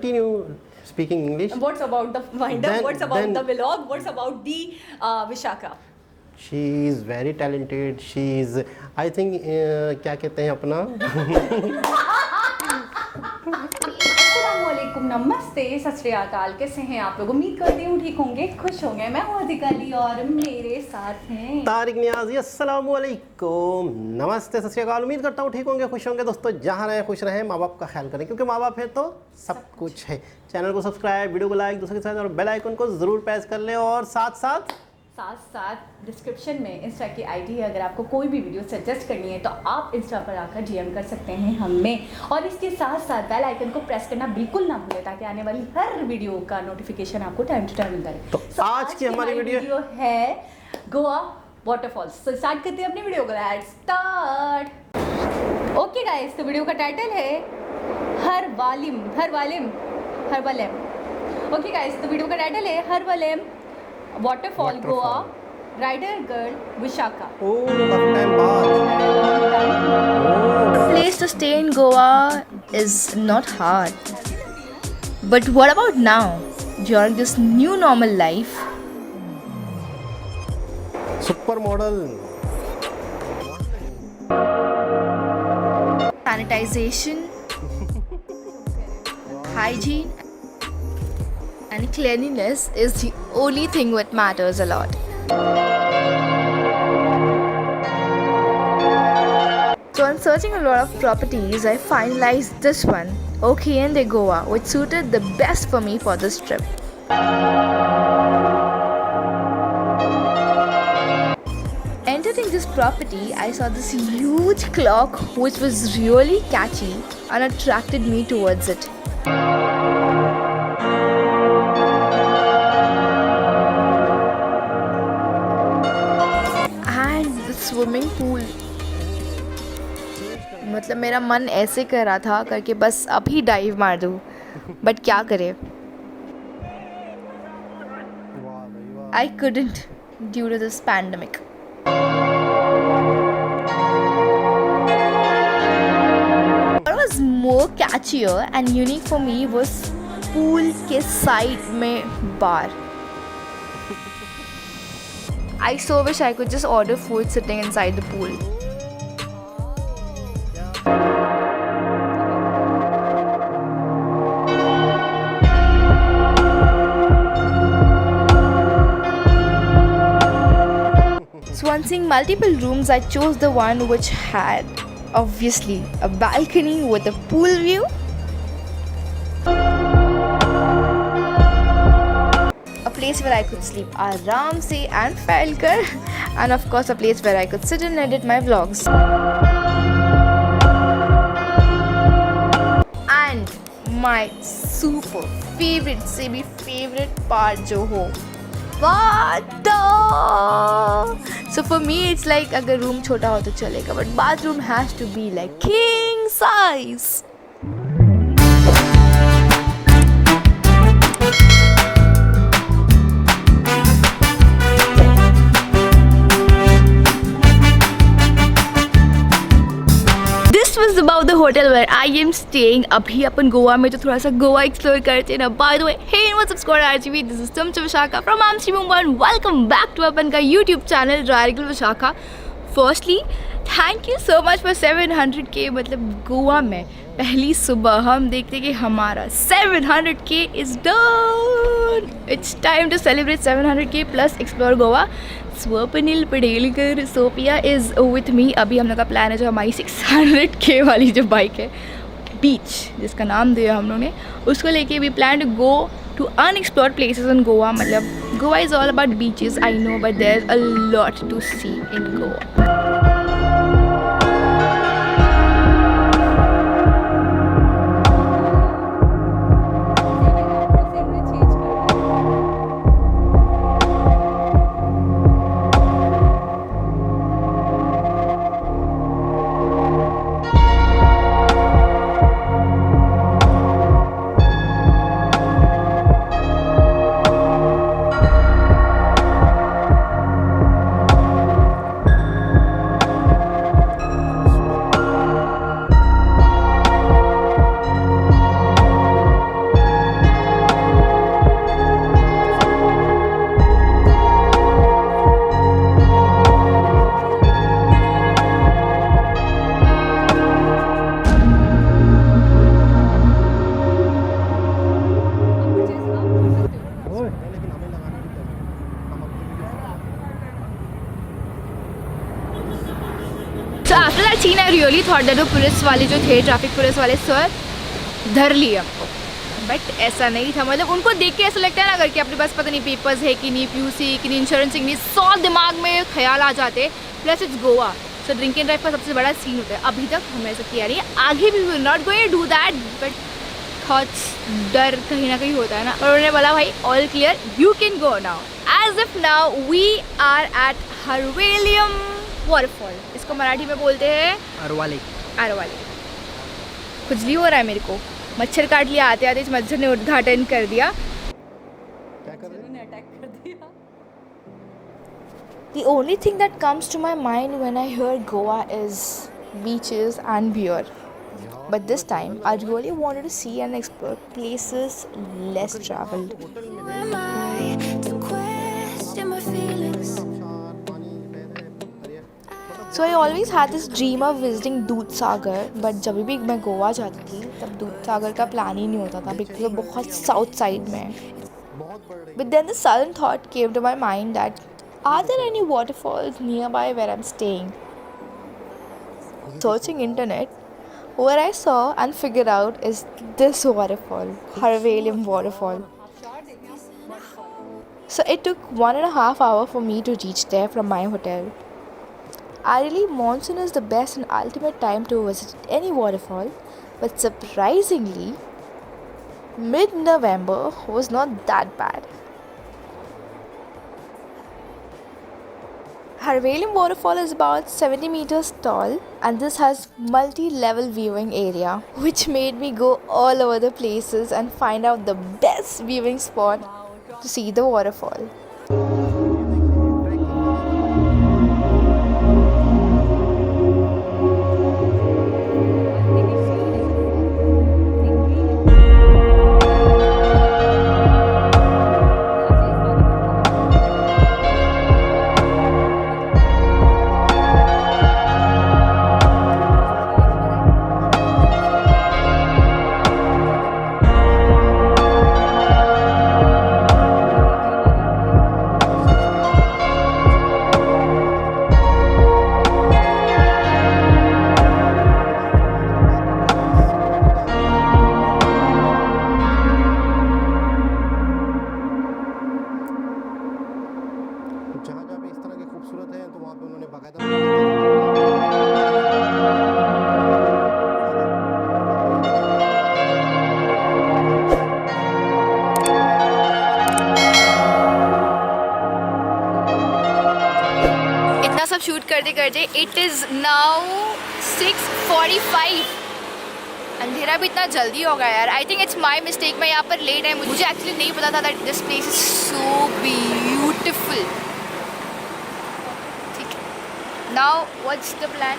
continue speaking English. What's about the wind-up? Then- What's about then- the vlog? What's about the Vishaka? She is very talented. She is, I think, क्या कहते हैं अपना अस्सलामुअलैकुम, नमस्ते, सत श्री अकाल। कैसे हैं आप लोग? उम्मीद करती हूँ ठीक होंगे, खुश होंगे। मैं हूँ अधिका अली और मेरे साथ हैं तारिक नियाजी। अस्सलाम वालेकुम, नमस्ते, सत श्री अकाल। उम्मीद करता हूँ ठीक होंगे, खुश होंगे। दोस्तों जहाँ रहें खुश रहें, माँ बाप का ख्याल करें, क्योंकि माँ बाप है तो सब कुछ है। चैनल को सब्सक्राइब, वीडियो को लाइक, दूसरे के साथ और बेल आइकन को ज़रूर प्रेस कर लें। और साथ साथ डिस्क्रिप्शन में इंस्टा की आईडी है, अगर आपको कोई भी वीडियो सजेस्ट करनी है तो आप इंस्टा पर आकर डीएम कर सकते हैं हमें। और इसके साथ साथ बेल आइकन को प्रेस करना बिल्कुल ना भूलें, ताकि आने वाली हर वीडियो का नोटिफिकेशन आपको टाइम टू टाइम मिलता रहे। तो आज की हमारी वीडियो है गोवा वाटरफॉल्स। तो स्टार्ट करते हैं अपनी वीडियो को। Let's start. ओके गाइस, तो वीडियो का टाइटल है हरवालिम। ओके गाइस, तो वीडियो का टाइटल है Harvalem waterfall Goa, rider girl Vishakha. काफी टाइम बाद। A place to stay in Goa is not hard. But what about now, during this new normal life? Super model, Sanitization, hygiene, and cleanliness is the only thing what matters a lot. So on searching a lot of properties, I finalized this one, Okayende Goa, which suited the best for me for this trip. Entering this property, I saw this huge clock which was really catchy and attracted me towards it. And the swimming pool. मतलब मेरा मन ऐसे कर रहा था करके बस अभी डाइव मार दूँ, बट क्या करे, I couldn't due to this pandemic. What was more catchier and unique for me was pool के side में bar. I so wish I could just order food sitting inside the pool. So on seeing multiple rooms, I chose the one which had obviously a balcony with a pool view. A place where I could sleep आराम से and फैलकर, and of course a place where I could sit and edit my vlogs. And my super favorite से भी favorite part जो हो, bathroom. So for me it's like अगर room छोटा हो तो चलेगा, but bathroom has to be like king size. This was about the hotel where I am staying. अभी अपन गोवा में तो थोड़ा सा गोवा एक्सप्लोर करते हैं ना. By the way, hey what's up squad, RGB, this is Tumcha Vishaka from Amsterdam, Mumbai, and welcome back to अपन का YouTube channel Raigul Vishaka. Firstly, thank you so much for 700k. मतलब गोवा में पहली सुबह हम देखते कि हमारा 700k is done. It's time to celebrate 700k plus explore Goa. Swapnil Padelkar Sophia is with me. अभी हम लोग का प्लान है जो हमारी 600k वाली जो बाइक है, बीच जिसका नाम दिया हम लोग ने, उसको लेके we plan to go to unexplored places in Goa. मतलब Goa is all about beaches, I know, but there is a lot to see in Goa. Really thought that वो पुलिस वाले जो थे, ट्रैफिक पुलिस वाले सर धर लिए हमको, बट ऐसा नहीं था। मतलब उनको देख के ऐसा लगता है ना अगर कि अपने पास पता नहीं पेपर्स है कि नहीं, पीयूसी कि नहीं, इंश्योरेंस कि नहीं, 100 दिमाग में ख्याल आ जाते। Plus it's Goa, so drink and drive का सबसे बड़ा सीन होता है। अभी तक हमें ऐसा किया नहीं है, आगे भी will not going to do that, but thoughts, डर कहीं ना कहीं होता है ना। और उन्होंने बोला भाई all clear, you can go now. As if now we are at Harvalem waterfall. इसको मराठी में बोलते हैं अरवाली। अरवाली। खुजली हो रहा है मेरे को, मच्छर काट लिया आते आते, इस मच्छर ने उद्घाटन कर दिया। क्या कर रहे हैं? अटैक कर दिया। The only thing that comes to my mind when I hear Goa is beaches and beer. But this time, I really wanted to see and explore places less traveled. Am I to question my feelings? So I always had this dream of visiting Dudhsagar, but जब भी मैं गोवा जाती थी तब दूधसागर का plan ही नहीं होता था because वो बहुत साउथ साइड में है। But then the sudden thought came to my mind that are there any waterfalls nearby where I'm staying? Searching internet, what I saw and figured out is this waterfall, Harvelium waterfall. So it took 1.5 hours for me to reach there from my hotel. Ideally, monsoon is the best and ultimate time to visit any waterfall, but surprisingly, mid-November was not that bad. Harvelium waterfall is about 70 meters tall, and this has multi-level viewing area, which made me go all over the places and find out the best viewing spot to see the waterfall. जहाँ जहाँ पे इस तरह के खूबसूरत है तो वहाँ पे उन्होंने बाकायदा इतना सब शूट करते करते इट इज़ नाउ 6:45। अंधेरा भी इतना जल्दी हो गया यार। I think it's my mistake, मैं यहाँ पर लेट है। मुझे एक्चुअली नहीं पता था that this place is so beautiful. ठीक है, नाउ व्हाट्स द प्लान?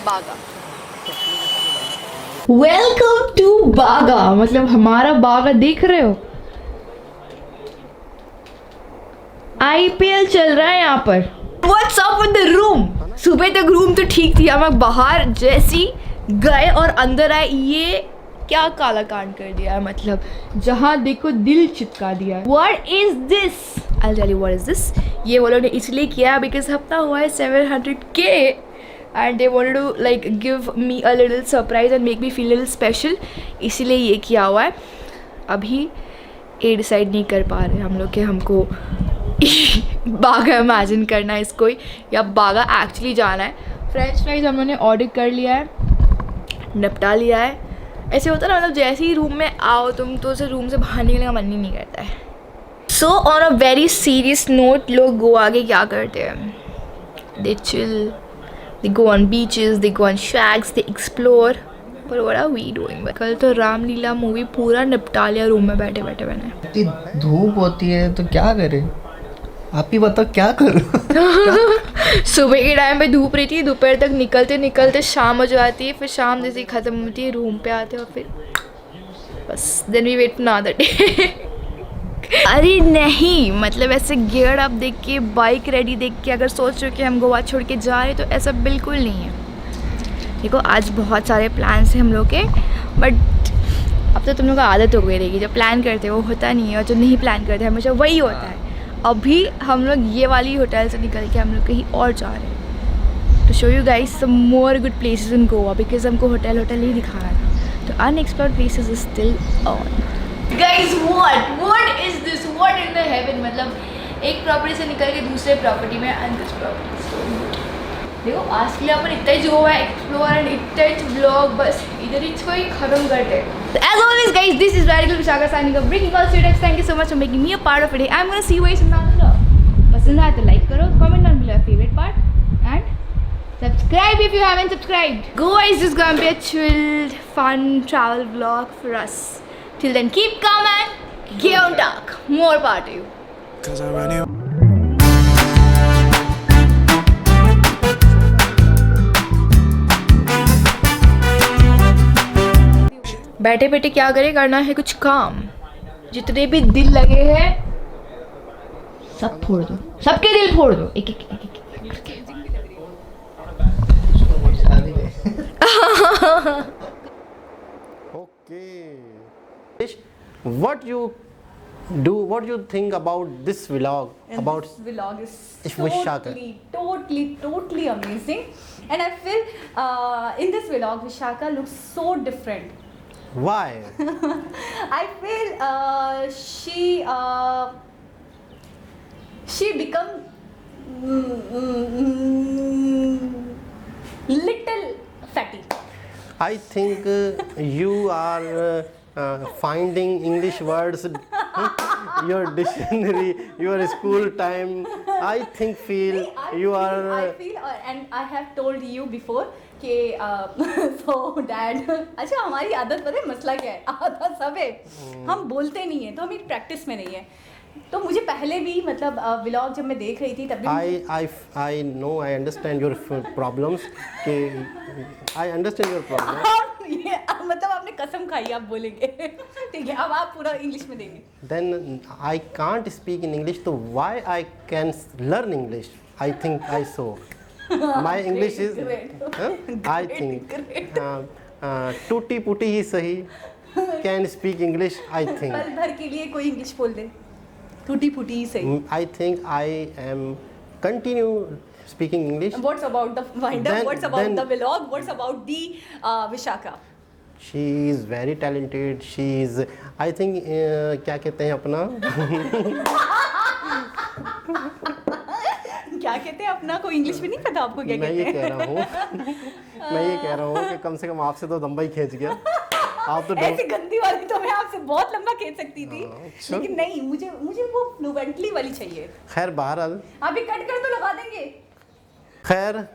बागा। वेलकम टू बागा, मतलब हमारा बागा देख रहे हो, IPL चल रहा है यहाँ पर। What's up with the room? सुबह तक रूम तो ठीक थी, हम बाहर जैसी गए और अंदर आए, ये क्या काला कांड कर दिया है। मतलब जहाँ देखो दिल चिपका दिया है। What is this? I'll tell you what is this. ये वो लोग ने इसलिए किया बिकॉज हफ्ता हुआ है 700K and they wanted to like give me a little surprise and make me feel a little special, इसीलिए ये किया हुआ है। अभी ये डिसाइड नहीं कर पा रहे हम लोग कि हमको बागा इमेजिन करना है इसको या बागा एक्चुअली जाना है। फ्रेंच फ्राइज हम लोगों ने ऑर्डर कर लिया है, निपटा लिया है। ऐसे होता है ना, मतलब जैसे ही रूम में आओ तुम तो उसे रूम से बाहर निकलने का मन ही नहीं करता है। So on a very serious note, लोग गोवा के क्या करते हैं? They chill, they go on beaches, they go on shacks, they explore. पर व्हाट आर वी डूइंग? कल तो रामलीला मूवी पूरा निपटा लिया रूम में बैठे बैठे मैंने। इतनी धूप होती है तो क्या करें? आप ही बताओ क्या करूं? सुबह के टाइम पे धूप रहती है, दोपहर तक निकलते निकलते शाम हो जाती है, फिर शाम जैसे ही ख़त्म होती है रूम पे आते हैं और फिर बस then we wait another day. अरे नहीं, मतलब ऐसे गियर अप देख के, बाइक रेडी देख के अगर सोच रहे हो कि हम गोवा छोड़ के जा रहे तो ऐसा बिल्कुल नहीं है। देखो आज बहुत सारे प्लान्स हैं हम लोग के, बट अब तो तुम लोग को आदत हो गई रहेगी, जो प्लान करते हैं वो होता नहीं है और जो नहीं प्लान करते हमेशा वही होता है। अभी हम लोग ये वाली होटल से निकल के हम लोग कहीं और जा रहे हैं to show you guys some more good places in Goa, because हमको होटल नहीं दिखाना था, तो unexplored places is still on. Guys what is this, what in the heaven, मतलब एक प्रॉपर्टी से निकल के दूसरे प्रॉपर्टी में दिस प्रॉपर्टी। देखो आज के लिए अपन इतना ही गोवा एक्सप्लोर एंड इतना ही ब्लॉग बस इधर ही इसको ही खत्म करते हैं। As always guys, this is Radical Vishaka signing off, bringing all students. Thank you so much for making me a part of it. I'm gonna see you guys in another vlog. पसंद आया तो like करो, comment down below your favorite part and subscribe if you haven't subscribed. Goa is just gonna be a chilled, fun travel vlog for us. Till then, keep calm and get on talk. More power to you. 'Cause I run you. बैठे बैठे क्या करें, करना है कुछ काम। जितने भी दिल लगे हैं सब फोड़ दो, सबके दिल फोड़ दो, एक एक एक एक Okay. What you think about this vlog? And About this vlog is Vishaka. totally amazing, and I feel in this vlog Vishaka looks so different. why? I feel she become little fatty. I think you are finding English words, your dictionary, your school time. I think you I are. feel and I have told you before कि so dad अच्छा हमारी आदत पता है मसला क्या है, आदत सब है, हम बोलते नहीं है तो हम एक प्रैक्टिस में नहीं है। तो मुझे पहले भी मतलब व्लॉग जब मैं देख रही थी तब भी I know, I understand your problems. I understand your problems. ये मतलब आपने कसम खाई आप बोलेंगे ठीक है, अब आप पूरा इंग्लिश में देंगे। Then I can't speak in English, so why I can learn English? I think I saw. My English is, I think, टूटी पुटी ही सही, can speak English, I think. पल भर के लिए कोई इंग्लिश बोल दे, टूटी फूटी ही सही। I think I am continue speaking English. What's about the wind up? Then- What's about then- the vlog? What's about the Vishaka? She is very talented. She is, I think, क्या कहते हैं अपना? क्या कहते हैं अपना, कोई इंग्लिश में नहीं पता आपको क्या मैं कहते ये हैं? कह रहा हूँ, मैं ये कह रहा हूँ कि कम से कम आपसे तो लंबा ही खींच गया। आप तो ऐसी गंदी वाली तो मैं आपसे बहुत लंबा खींच सकती थी, अच्छा। लेकिन नहीं, मुझे वो फ्लुएंटली वाली चाहिए। खैर बहरहाल, अभी कट कर तो लगा देंगे। खैर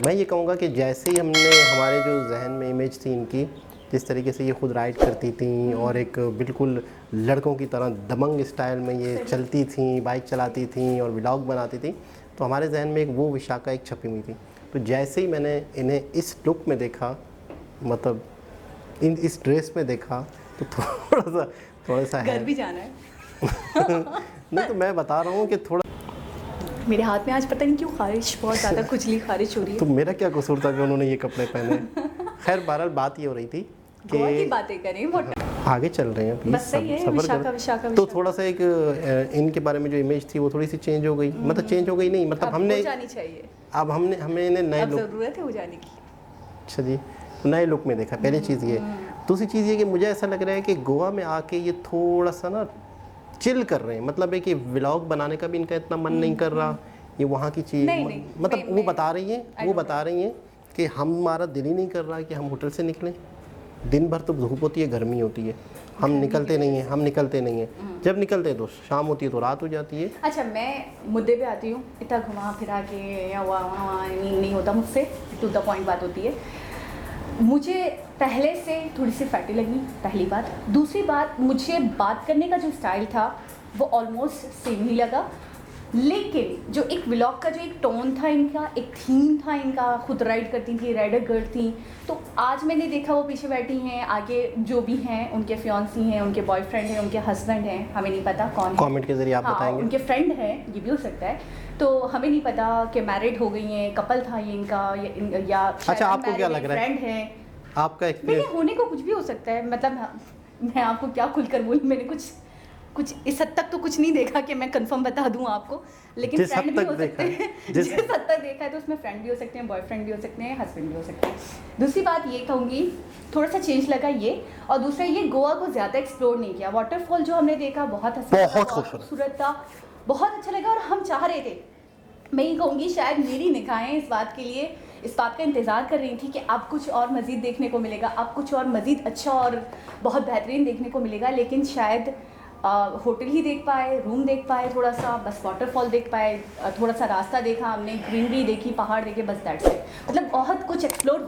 मैं ये कहूँगा कि जैसे ही हमने हमारे जो जहन में इमेज थी इनकी, जिस तरीके से ये खुद राइड करती थी और एक बिल्कुल लड़कों की तरह दबंग स्टाइल में ये चलती थी, बाइक चलाती थी और व्लॉग बनाती थी, तो हमारे जहन में एक वो विशाखा एक छपी हुई थी। तो जैसे ही मैंने इन्हें इस लुक में देखा, मतलब इस ड्रेस में देखा, तो थोड़ा सा घर है। भी जाना है। नहीं तो मैं बता रहा हूँ कि थोड़ा, मेरे हाथ में आज पता नहीं क्यों खारिश, बहुत ज़्यादा खुजली खारिश हो रही है। तो मेरा क्या कसूर था कि उन्होंने ये कपड़े पहने। खैर बहरहाल बात ये हो रही थी गोवा की कि बातें करें, बहुत आगे चल रहे हैं, प्लीज बस सही है, सब्र विशाखा, करें। विशाखा, तो विशाखा। थोड़ा सा एक इनके बारे में जो इमेज थी वो थोड़ी सी चेंज हो गई, मतलब चेंज हो गई नहीं, मतलब अब हमने हो जानी चाहिए, अब हमें इन्हें नए अब लुक, ज़रूरत है हो जाने की। अच्छा जी, नए लुक में देखा, पहली चीज़ ये। दूसरी चीज़ ये कि मुझे ऐसा लग रहा है कि गोवा में आके ये थोड़ा सा ना चिल कर रहे हैं, मतलब है कि व्लॉग बनाने का भी इनका इतना मन नहीं कर रहा, ये वहाँ की चीज़, नहीं, मतलब वो मैं- बता रही हैं कि हमारा दिल ही नहीं कर रहा कि हम होटल से निकलें, दिन भर तो धूप होती है, गर्मी होती है, हम निकलते नहीं हैं, जब निकलते हैं तो शाम होती है तो रात हो जाती है। अच्छा, मैं मुद्दे पे आती हूँ, इतना घुमा फिरा के या वहाँ नहीं होता मुझसे, टू द पॉइंट बात होती है। मुझे पहले से थोड़ी सी फैटी लगी, पहली बात। दूसरी बात, मुझे बात करने का जो स्टाइल था वो ऑलमोस्ट सेम ही लगा, लेकिन जो एक व्लॉग का जो एक टोन था इनका, एक थीम था इनका, खुद राइड करती थी, राइडर गर्ल थी, तो आज मैंने देखा वो पीछे बैठी हैं, आगे जो भी हैं उनके फियांसी हैं, उनके बॉयफ्रेंड हैं, उनके हस्बैंड हैं, हमें नहीं पता कौन है, कमेंट के जरिए आप हाँ, बताएंगे। उनके फ्रेंड हैं, ये भी हो सकता है, तो हमें नहीं पता कि मैरिड हो गई हैं, कपल था ये इनका, या अच्छा, आपको क्या लग रहा है? फ्रेंड है, आपका देखिए एक्सपीरियंस, होने को कुछ भी हो सकता है, मतलब मैं आपको क्या खुलकर बोलूँ, मैंने कुछ कुछ इस हद तक तो कुछ नहीं देखा कि मैं कंफर्म बता दूं आपको, लेकिन जिस हद फ्रेंड भी तक हो देखा सकते है, हैं। जिस- जिस हद तक देखा है तो उसमें फ्रेंड भी हो सकते हैं, बॉयफ्रेंड भी हो सकते हैं, हस्बैंड भी हो सकते हैं। दूसरी बात ये कहूँगी, थोड़ा सा चेंज लगा ये, और दूसरा ये गोवा को ज़्यादा एक्सप्लोर नहीं किया। वाटरफॉल जो हमने देखा बहुत हंसी था, बहुत खूबसूरत था, बहुत अच्छा लगा, और हम चाह रहे थे, मैं ये कहूँगी शायद मेरी निगाहें इस बात के लिए, इस बात का इंतज़ार कर रही थी कि अब कुछ और मज़ीद देखने को मिलेगा, अब कुछ और मज़ीद अच्छा और बहुत बेहतरीन देखने को मिलेगा, लेकिन शायद होटल ही देख पाए, रूम देख पाए, थोड़ा सा बस वाटरफॉल देख पाए, थोड़ा सा रास्ता देखा हमने, ग्रीनरी देखी, पहाड़ देखे, बस दैट्स इट। मतलब बहुत कुछ एक्सप्लोर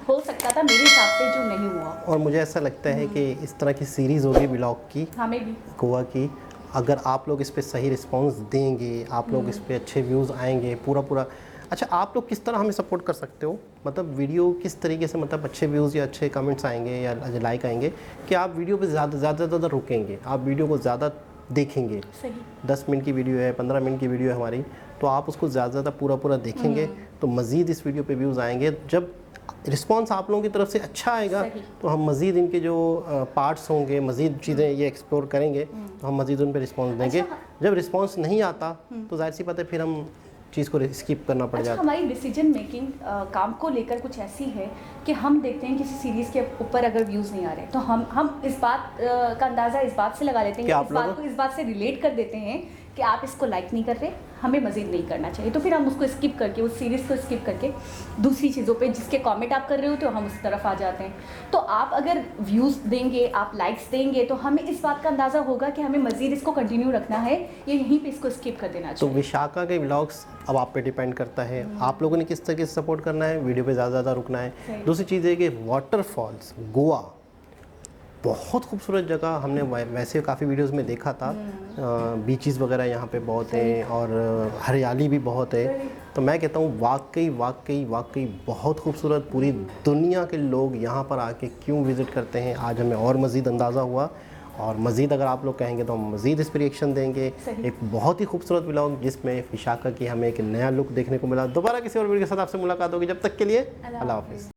हो सकता था मेरे हिसाब से, जो नहीं हुआ। और मुझे ऐसा लगता है कि इस तरह की सीरीज़ होगी व्लॉग की, हमें भी गोवा की, अगर आप लोग इस पे सही रिस्पांस देंगे, आप लोग इस पे अच्छे व्यूज़ आएंगे पूरा। अच्छा, आप लोग किस तरह हमें सपोर्ट कर सकते हो, मतलब वीडियो किस तरीके से, मतलब अच्छे व्यूज़ या अच्छे कमेंट्स आएंगे या लाइक आएंगे कि आप वीडियो पे ज़्यादा रुकेंगे, आप वीडियो को ज़्यादा देखेंगे। सही 10 मिनट की वीडियो है, 15 मिनट की वीडियो है हमारी, तो आप उसको ज़्यादा पूरा देखेंगे तो मज़ीद इस वीडियो पे व्यूज़ आएंगे। जब रिस्पांस आप लोगों की तरफ से अच्छा आएगा सही। तो हम मज़ीद इनके जो पार्ट्स होंगे, मज़ीद चीज़ें ये एक्सप्लोर करेंगे, तो हम मज़ीद उन पर रिस्पांस देंगे। अच्छा, जब रिस्पांस नहीं आता तो जाहिर सी बात है फिर हम चीज़ को स्किप करना पड़ अच्छा, जाता है। हमारी डिसीजन मेकिंग काम को लेकर कुछ ऐसी है कि हम देखते हैं किसी सीरीज़ के ऊपर अगर व्यूज़ नहीं आ रहे तो हम इस बात का अंदाज़ा इस बात से लगा लेते हैं कि कि आप इस बात लोग- को इस बात से रिलेट कर देते हैं कि आप इसको लाइक नहीं कर रहे, हमें मज़ीद नहीं करना चाहिए, तो फिर हम उसको स्किप करके, उस सीरीज़ को स्किप करके दूसरी चीज़ों पे जिसके कमेंट आप कर रहे हो तो हम उस तरफ आ जाते हैं। तो आप अगर व्यूज़ देंगे, आप लाइक्स देंगे, तो हमें इस बात का अंदाज़ा होगा कि हमें मज़ीद इसको कंटिन्यू रखना है या यहीं पे इसको स्किप कर देना तो चाहिए। विशाखा के व्लॉग्स अब आप पे डिपेंड करता है, आप लोगों ने किस तरीके से सपोर्ट करना है, वीडियो पे ज़्यादा रुकना है। सही। दूसरी चीज़ है कि वाटरफॉल्स गोवा बहुत खूबसूरत जगह, हमने वैसे काफ़ी वीडियोस में देखा था, बीचेस वगैरह यहाँ पे बहुत हैं और हरियाली भी बहुत है। तो मैं कहता हूँ वाकई बहुत खूबसूरत, पूरी दुनिया के लोग यहाँ पर आके क्यों विज़िट करते हैं, आज हमें और मज़ीद अंदाज़ा हुआ। और मज़ीद अगर आप लोग कहेंगे तो हम मज़ीद इस पर रिएक्शन देंगे। सही। एक बहुत ही खूबसूरत व्लॉग जिसमें विशाखा की हमें एक नया लुक देखने को मिला। दोबारा किसी और वीडियो के साथ आपसे मुलाकात होगी, जब तक के लिए अल्लाह हाफ़िज़।